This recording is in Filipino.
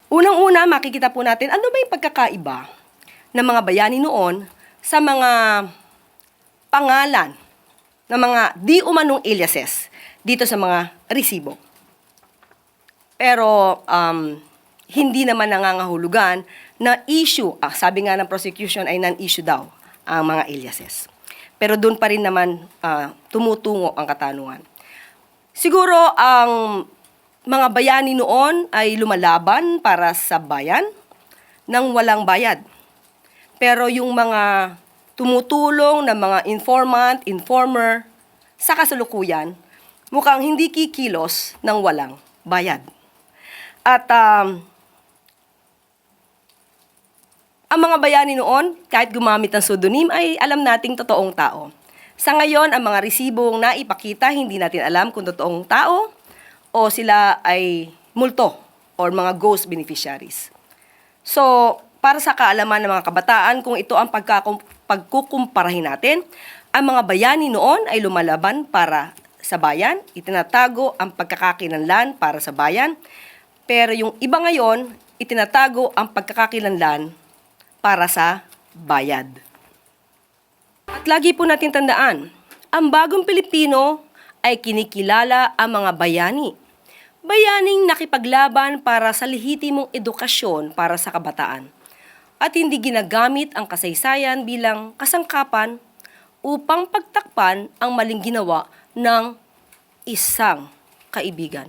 Unang-una, makikita po natin ano ba yung pagkakaiba ng mga bayani noon sa mga pangalan ng mga di umanong aliases dito sa mga resibo. Pero hindi naman nangangahulugan na issue, sabi nga ng prosecution ay non-issue daw ang mga aliases. Pero doon pa rin naman tumutungo ang katanungan. Siguro ang mga bayani noon ay lumalaban para sa bayan nang walang bayad. Pero yung mga tumutulong na mga informant, informer, sa kasalukuyan, mukhang hindi kikilos ng walang bayad. At ang mga bayani noon, kahit gumamit ng pseudonym, ay alam nating totoong tao. Sa ngayon, ang mga resibong naipakita, hindi natin alam kung totoong tao o sila ay multo or mga ghost beneficiaries. So, para sa kaalaman ng mga kabataan, kung ito ang pagkukumparahin natin, ang mga bayani noon ay lumalaban para sa bayan, itinatago ang pagkakakilanlan para sa bayan, pero yung iba ngayon, itinatago ang pagkakakilanlan para sa bayad. At lagi po natin tandaan, ang bagong Pilipino ay kinikilala ang mga bayani. Bayaning nakipaglaban para sa lehitimong edukasyon para sa kabataan. At hindi ginagamit ang kasaysayan bilang kasangkapan upang pagtakpan ang maling ginawa ng isang kaibigan.